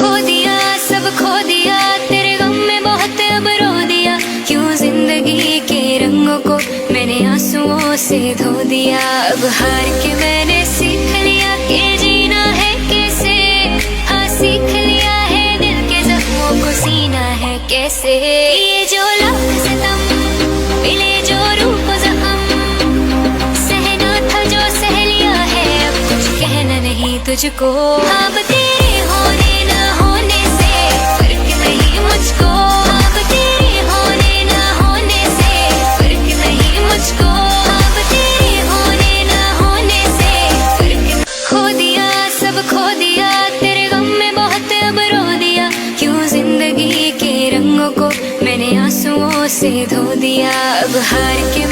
खो दिया सब खो दिया, तेरे गम में बहुत अब रो दिया। क्यों जिंदगी के रंगों को मैंने आंसुओं से धो दिया। अब हार के मैंने सीख लिया कि जीना है कैसे। हाँ सीख लिया है दिल के जख्मों को सीना है कैसे। ये जो लाख सितम मिले जो रूह को जख्म, सहना था जो सह लिया है, अब कुछ कहना नहीं तुझको। अब तेरे होने ना होने से फर्क नहीं मुझको। अब तेरे होने ना होने से फर्क नहीं मुझको। अब तेरे होने ना होने से फर्क। खो दिया सब खो दिया, तेरे गम में बहुत अब रो दिया। क्यों जिंदगी के रंगों को मैंने आंसुओं से धो दिया। अब हार के